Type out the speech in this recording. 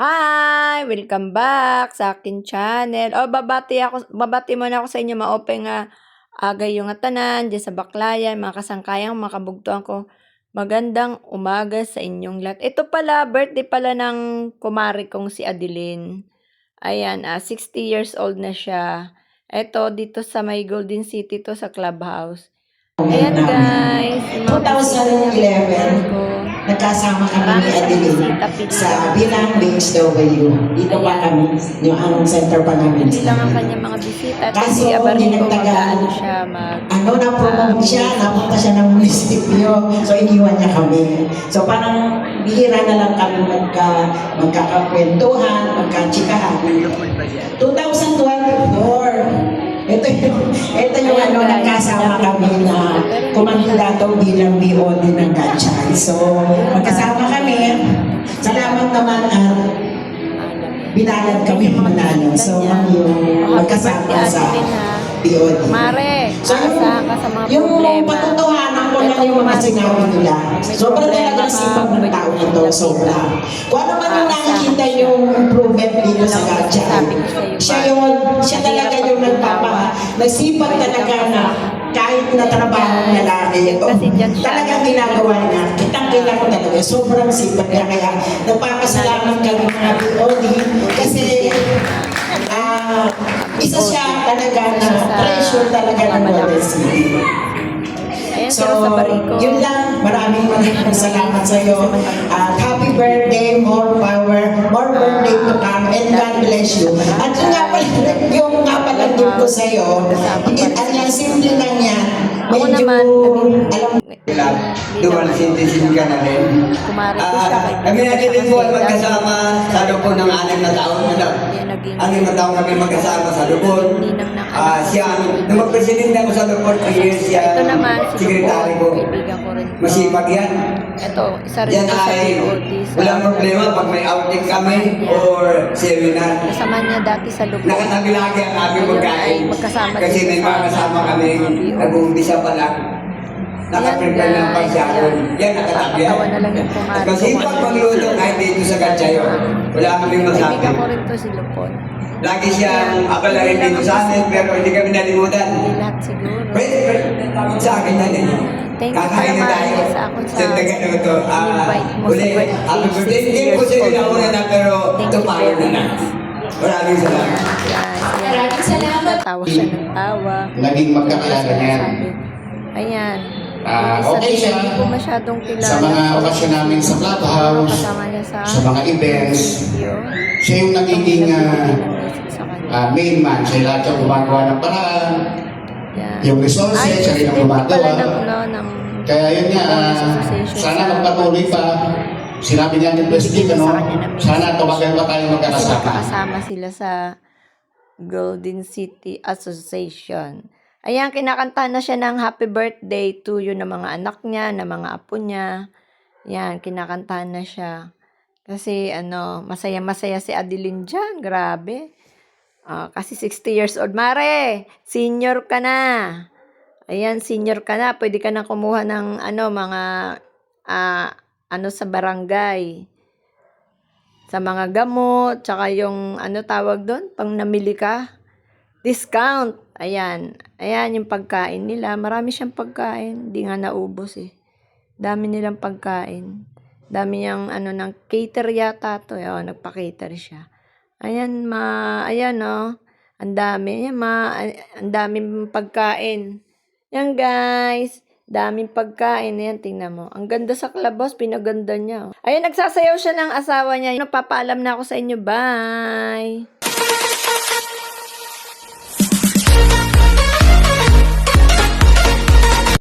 Hi! Welcome back sa akin channel. Babati muna ako sa inyo ma-open nga agay yung tanan, dyan sa Baklayan, mga kasangkayang, mga kabugtuan ko. Magandang umaga sa inyong lahat. Ito pala, birthday pala ng kumari kong si Adeline. Ayan, 60 years old na siya. Ito, dito sa may Golden City to sa Clubhouse. Ayan guys, 2011, nagkasama kami ni Adeline sa Bilang BHW. Dito pa kami, yung ang center pa namin. Hindi lang ang kanyang mga bisita. Kaso, mag-ano siya, na-promote siya, napunta siya ng munisipyo. So, iniwan niya kami. So, parang bihira na lang kami magkakakwentuhan, magkachikahan. 2024, ito yung nagkasama kami na kumandidato bilang BOD ng Gatchay. So, magkasama kami. Salamat naman at binalad kami manalo. So, yung magkasama sa BOD. So, yung patutuhanan ko na yung mga sinabi nila. Sobrang talagang sipag ng tao nito. Sobra. Kung ano man yung nakikita yung improvement dito sa Gatchay, siya talaga yung nagsipag talaga na kahit na trabaho ng lalaki, talagang ginagawa niya. Kitang-kita ko talaga, sobrang sipag niya. Kaya nagpapasalamat kami mga BOD kasi isa siya talaga na treasure talaga ng Golden City. So, yun lang. Maraming salamat sa iyo. At happy birthday, more power, more birthday to come, and God bless you. At yung nga pala din ko sa iyo, ang simple lang yan. Medyo, alam dual citizen ka na rin. Kami natin din po ay magkasama sa lupon ng 6 na taon. 6 na taon kami magkasama sa lupon. Nung mag-presidente ako sa lupon, 3 years siya, sekretary ko. Masipag yan. Ito, isa rin yan ay walang problema pag may outing kami or seminar. Kasama niya dati sa lupon. Nakatabi lagi ang aming pagkain. Kasi may mga kasama kami, nag-uumpisa pa lang. Nakaprepare ng pagsaon. Yan, nakatabi yan. Kasi pag magluto kahit dito sa Gatchayo, wala kaming masabi. Kaibigan ko rin to si Lupon. Lagi siyang akala rin dito sa amin, pero hindi kami nalimutan. Hindi lahat siguro. Pwede, tawag sa akin yan eh. Thank you Kakain na tayo. sa akong Sa tagano to. invite mo Uli, sa happy birthday. Hindi po sa inyo na na, pero tumayo na na. Maraming salamat. Maraming salamat. Tawa siya ng tawa. Naging magkakilala niya. Ayan. Okay siya Hindi ko masyadong kilala. sa mga okasyon namin sa clubhouse, Kasama niya sa mga events. Siya yung nagiging main man. Siya lahat yung gumagawa ng paraan. Yung resources, siya rin ang gumagawa. Kaya yun nga, sana magpatuloy pa. Sinabi niya ni President, sana tumagal pa tayo magkakasama. Kasama sila sa Golden City Association. Ayan, kinakantahan na siya ng happy birthday to you ng mga anak niya, ng mga apo niya. Yan, kinakantahan na siya. Kasi masaya-masaya si Adeline dyan. Grabe. Kasi 60 years old. Mare, senior ka na. Ayan, senior ka na. Pwede ka na kumuha ng mga sa barangay. Sa mga gamot, tsaka yung tawag doon, pang namili ka. Discount. Ayan. Ayan yung pagkain nila. Marami siyang pagkain. Hindi nga naubos eh. Dami nilang pagkain. Dami niyang ng cater yata to. Ayan, nagpa-cater siya. Ayan ayan ang dami. Ayan ang daming pagkain. Yan guys. Daming pagkain. Ayan, tingnan mo. Ang ganda sa clubhouse. Pinaganda niya. Ayan, nagsasayaw siya ng asawa niya. Nagpapaalam na ako sa inyo. Bye!